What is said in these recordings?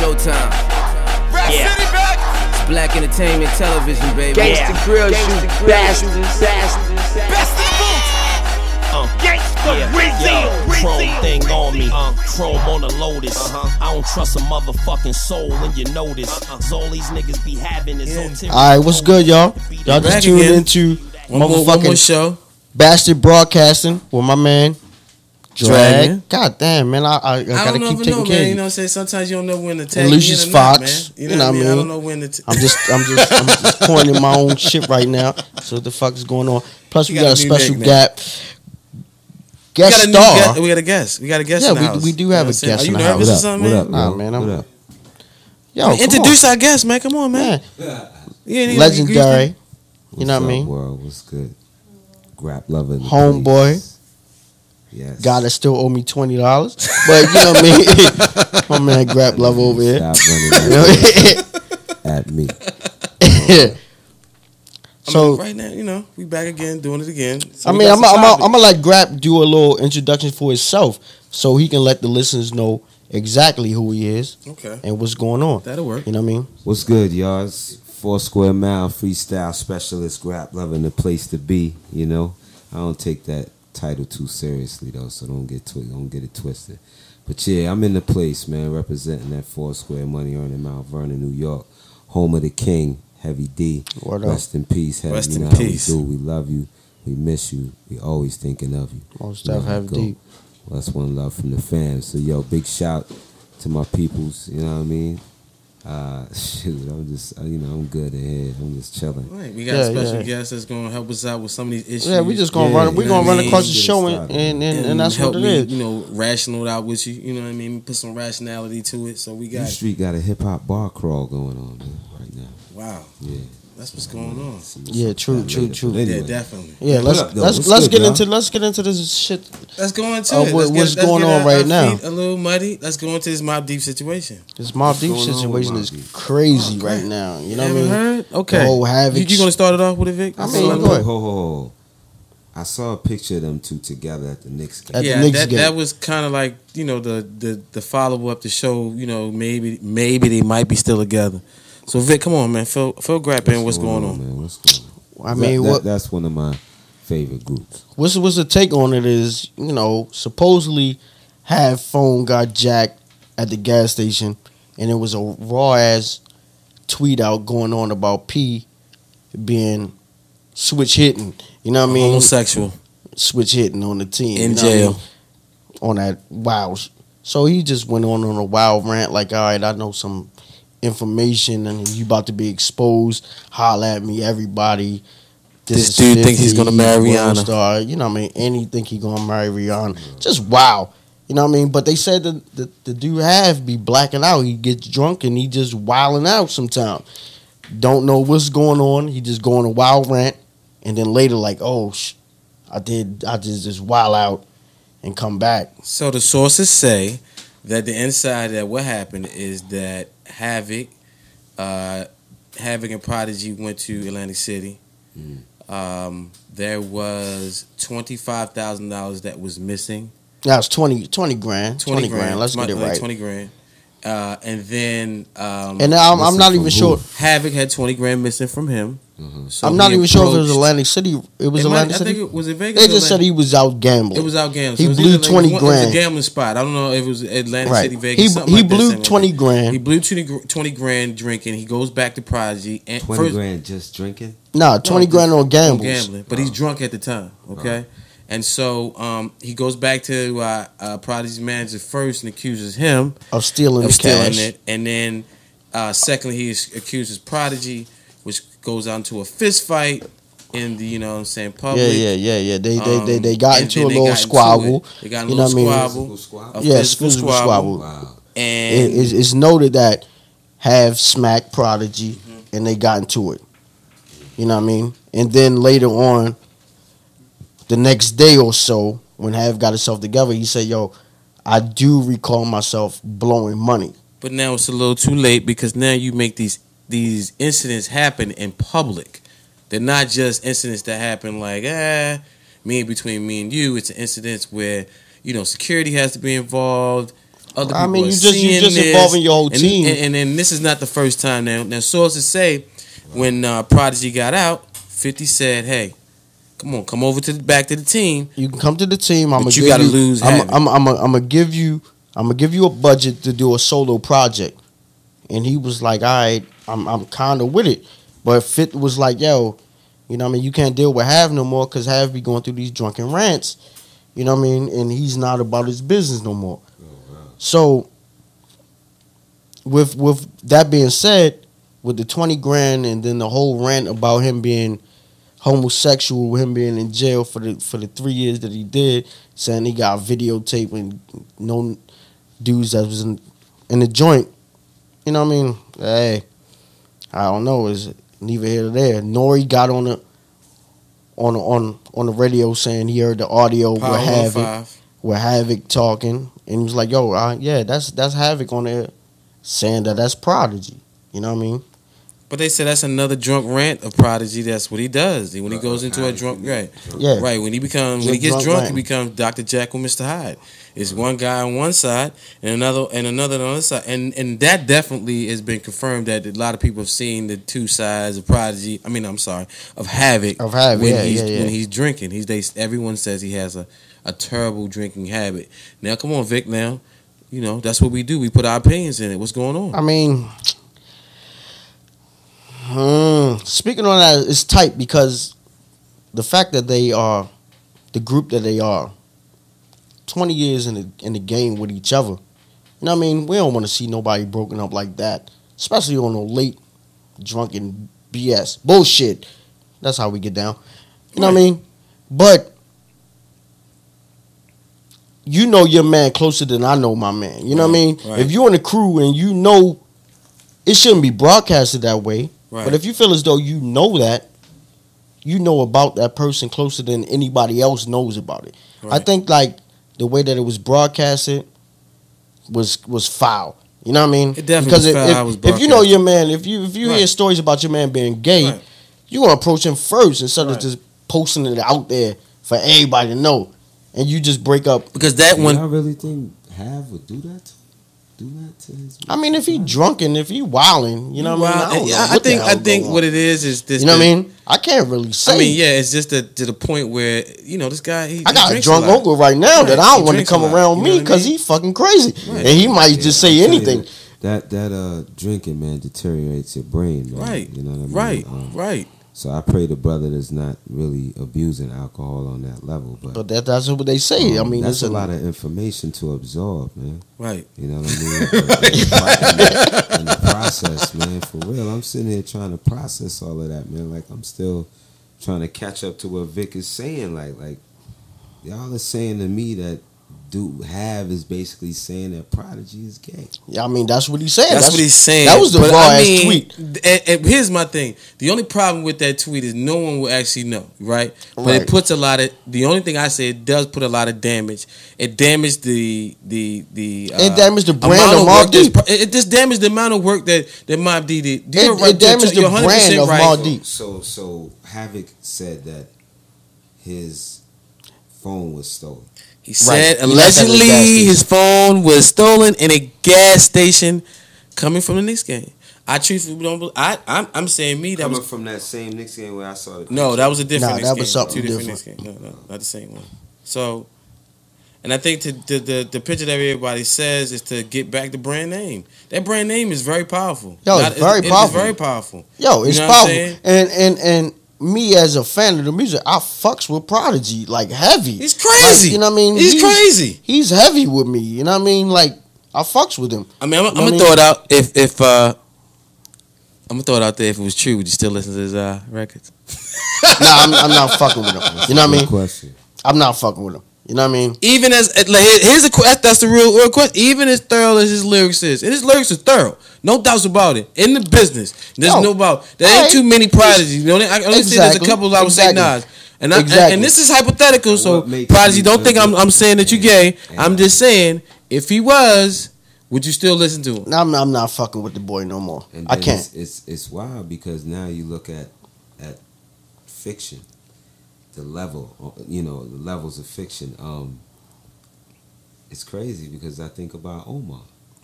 Showtime. Rap City back. It's Black Entertainment Television, baby. Gangsta grills, you bastards. Best of the booth. Gangsta Rizzy. Chrome thing on me, chrome on the Lotus. I don't trust a motherfucking soul when you notice. All these niggas be having is All right, what's good, y'all? Y'all just tuned into One more motherfucking show. Bastard Broadcasting with my man Dragon. Drag. God damn, man, I gotta keep taking care man. of You you. know what I'm saying? Sometimes you don't know when to take And Lucius Fox, man. You know what I mean? I don't know when to I'm just coining my own shit right now. So what the fuck is going on? Plus we got a special guest star. We got a guest. We got a guest in the house. we do have a guest in the house. Are you nervous or something, man? Nah, man. Yo, introduce our guest, man. Come on, man. Legendary. You know what I mean? World, what's good? Grap Luva. Homeboy. Yes. God that still owe me $20. But you know what I mean? My man Grap Luva over here. Stop running at me. So right now, you know, we back again, doing it again. So I'm gonna let Grap do a little introduction for himself so he can let the listeners know exactly who he is. Okay. And what's going on. That'll work. You know what I mean? What's good, y'all? It's 4 Square Mile freestyle specialist Grap Luva, the place to be. You know, I don't take that title too seriously though, so don't get it twisted. But yeah, I'm in the place, man, representing that 4 Square money earning Mount Vernon, New York, home of the king, Heavy D. Rest in peace, Heavy. Rest you know in peace. How we do. We love you. We miss you. We always thinking of you. Most stuff Heavy D. Well, that's one love from the fans. So yo, big shout to my peoples. You know what I mean? Shoot, I'm just, I'm good ahead. I'm just chilling. Right, we got a special guest that's gonna help us out with some of these issues. Yeah, we just gonna run. We're gonna run across the show and that's help what it is. You know, rational it out with you. You know what I mean? Put some rationality to it. So we got. The street got a hip hop bar crawl going on, man, right now. Wow. Yeah. That's what's going on. Yeah, true. Anyway. Yeah, definitely. Yeah, let's get into this shit. Let's go into it. What's going on right now? A little muddy. Let's go into this Mobb Deep situation. This Mobb Deep situation is crazy right now. You know what I mean? Heard? Okay. The whole havoc. You gonna start it off with it, Vic? I mean, go ahead. Ho. I saw a picture of them two together at the Knicks game. That was kind of like, you know, the follow up to show, you know, maybe they might be still together. So Vic, come on, man. Phil Grap in. What's going on? Man? What's going on? I mean, that's one of my favorite groups. What's the take on it is, you know, supposedly Have phone got jacked at the gas station, and it was a raw ass tweet out going on about P being switch hitting. You know what I mean? Homosexual. Switch hitting on the team. In you know jail. what I mean? On that wow. So he just went on a wild rant like, all right, I know some information and you about to be exposed. Holla at me, everybody. This dude 50, thinks he's gonna marry Rihanna. Star, you know what I mean? And he think he gonna marry Rihanna. Just wow. You know what I mean? But they said that the dude have be blacking out. He gets drunk and he just wilding out sometimes. Don't know what's going on. He just go on a wild rant and then later like, oh, I just wild out and come back. So the sources say that the inside that what happened is that Havoc and Prodigy went to Atlantic City. There was $25,000 that was missing. Yeah, it's 20 grand. 20 grand. Let's get it right. 20 grand. And then and I'm not even sure. Havoc had 20 grand missing from him. So I'm not even sure if it was Atlantic City. It was Atlantic City. I think it was in Vegas. They just said he was out gambling. It was out gambling. He so blew 20 grand. It was a gambling spot. I don't know if it was Atlantic City, Vegas. He blew 20 grand. He blew 20 grand drinking. He goes back to Prodigy. And 20 grand just drinking? Nah, 20 grand on gambling. But he's drunk at the time. Okay. And so he goes back to Prodigy's manager first and accuses him of stealing it. And then secondly, he accuses Prodigy, which goes on to a fist fight in the, you know what I'm saying, public. Yeah. They got into a little squabble. They got in a little squabble. Yeah, physical squabble. Wow. And it's noted that Have smacked Prodigy and they got into it. You know what I mean? And then later on, the next day or so, when Have got himself together, he said, yo, I do recall myself blowing money. But now it's a little too late because now you make these incidents happen in public. They're not just incidents that happen like, between me and you. It's an incident where, you know, security has to be involved, Other I people mean, are you just seeing involving your whole and, team. And this is not the first time now. Now, sources say when Prodigy got out, 50 said, "Hey, come over to back to the team. You can come to the team. But you gotta lose Havoc. I'm gonna give you a budget to do a solo project." And he was like, "All right, I'm kind of with it." But Fit was like, "Yo, you know what I mean? You can't deal with Hav no more because Hav be going through these drunken rants. You know what I mean? And he's not about his business no more." So, with that being said, with the 20 grand and then the whole rant about him being homosexual, him being in jail for the 3 years that he did, saying he got videotape and no dudes that was in the joint. You know what I mean? Hey, I don't know. It's neither here nor there. Nori got on the radio saying he heard the audio with Havoc talking, and he was like, "Yo, yeah, that's Havoc on there saying that's Prodigy." You know what I mean? But they said that's another drunk rant of Prodigy. That's what he does when he goes into a drunk right. When he gets drunk, he becomes Dr. Jekyll, Mr. Hyde. It's one guy on one side and another on the other side, and that definitely has been confirmed that a lot of people have seen the two sides of Prodigy. Of Havoc. When he's drinking. Everyone says he has a terrible drinking habit. Now, come on, Vic. Now, you know that's what we do. We put our opinions in it. What's going on? I mean. Speaking on that, it's tight because the fact that they are the group that they are, 20 years in the game with each other. You know what I mean? We don't want to see nobody broken up like that, especially on no late drunken BS bullshit. That's how we get down. You know what I mean? But you know your man closer than I know my man. You know what I mean? Right. If you're in the crew and you know it shouldn't be broadcasted that way. Right. But if you feel as though you know about that person closer than anybody else knows about it. Right. I think like the way that it was broadcasted was foul. You know what I mean? It definitely was foul. If you know your man, if you hear stories about your man being gay, you gonna approach him first instead of just posting it out there for everybody to know, and you just break up. Because that one, I really think Hav would do that. To his. I mean, if he drunken, if he wilding, you know what I mean. I think what it is this. You know what I mean? I can't really say. I mean, yeah, it's just to the point where this guy. I got a drunk uncle right now that I don't want to come around me because he fucking crazy, and he might just say anything. That drinking, man, deteriorates your brain, man. Right. You know what I mean? Right. So I pray the brother that's not really abusing alcohol on that level, but that's what they say. I mean, that's a lot of information to absorb, man. Right. You know what I mean? In the process, man, for real. I'm sitting here trying to process all of that, man. Like I'm still trying to catch up to what Vic is saying. Like y'all are saying to me that Hav is basically saying that Prodigy is gay. Yeah, I mean that's what he's saying. That's what he's saying. That was the raw ass tweet. And here's my thing: the only problem with that tweet is no one will actually know, right? But it puts a lot of. The only thing I say, it does put a lot of damage. It damaged the. It damaged the brand of Mobb Deep. It just damaged the amount of work that Mobb Deep did. It damaged the brand of Mobb Deep. So Havoc said that his phone was stolen. He said allegedly his phone was stolen in a gas station coming from the Knicks game. I truthfully don't believe. I'm saying that coming was from that same Knicks game where I saw the picture. No, that was a different Knicks that game. Was something Two different Knicks games. No, not the same one. So, and I think the picture that everybody says is to get back the brand name. That brand name is very powerful. It's very powerful. It's very powerful. It's powerful. And me as a fan of the music, I fucks with Prodigy like heavy. He's crazy. Like, you know what I mean? He's crazy. He's heavy with me. You know what I mean? Like I fucks with him. I mean, I'm gonna throw it out. If I'm gonna throw it out there, if it was true, would you still listen to his records? Nah, I'm not fucking with him. You know what I mean? Question. I'm not fucking with him. You know what I mean? Even as here's a that's the real question. Even as thorough as his lyrics is, and his lyrics are thorough, no doubts about it. In the business, there's no doubt. There ain't too many Prodigies. I only see there's a couple. I would say Nas, and this is hypothetical. So Prodigy, don't think I'm saying that you're gay. I'm just saying if he was, would you still listen to him? I'm not fucking with the boy no more. I can't. It's wild because now you look at fiction. The level, the levels of fiction. it's crazy because I think about Omar.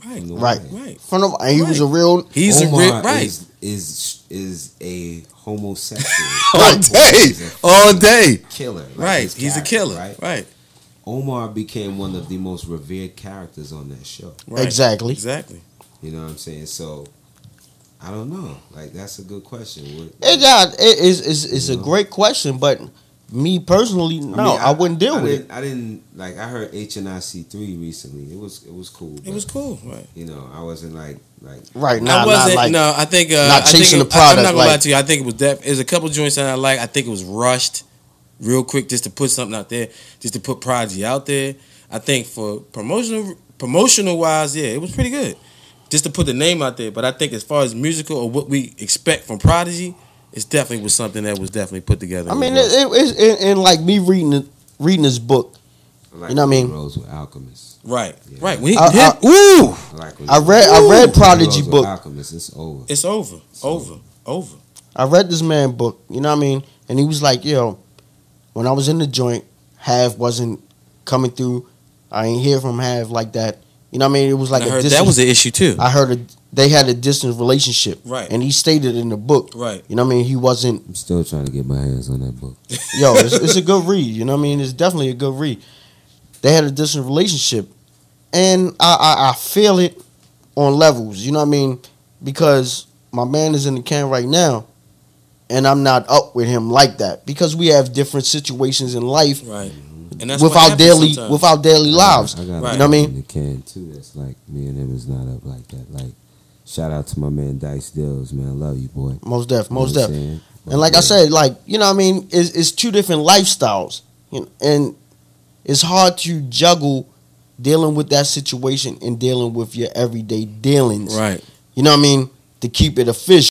Right. And he was a real. He's Omar a real. Right. Is a homosexual all day killer. Right. He's a killer. Right. Omar became one of the most revered characters on that show. Right. Exactly. You know what I'm saying? So I don't know. Like that's a good question. It's a great question, but me personally, I wouldn't deal with it. I didn't like. I heard HNIC3 recently. It was cool. It was cool, right? You know, I wasn't like right. I wasn't. Like, no, I think not chasing the product. I'm not gonna lie to you. I think it was there's a couple joints that I like. I think it was rushed, real quick, just to put something out there, just to put Prodigy out there. I think for promotional wise, yeah, it was pretty good, just to put the name out there. But I think as far as musical or what we expect from Prodigy, it definitely was something that was definitely put together. I mean, and like me reading this book, like you know what I mean? Rose with Alchemist. Right, yeah. right. I read Prodigy book. Alchemist, it's over. It's over. I read this man book, you know what I mean? And he was like, yo, when I was in the joint, Hav wasn't coming through. I ain't hear from Hav like that. You know what I mean? It was like I heard that was an issue too. I heard they had a distant relationship. Right. And he stated in the book. Right. You know what I mean? He wasn't. I'm still trying to get my hands on that book. Yo, it's a good read. You know what I mean? It's definitely a good read. They had a distant relationship. And I feel it on levels. You know what I mean? Because my man is in the can right now. And I'm not up with him like that. Because we have different situations in life. Right. And that's without daily lives. I got you know what I mean? In the can too. That's like me and him is not up like that. Like shout out to my man Dice Dills, man. I love you, boy. Most def. And like I said, like, you know what I mean, it's two different lifestyles. You know, and it's hard to juggle dealing with that situation and dealing with your everyday dealings. Right. You know what I mean? To keep it official.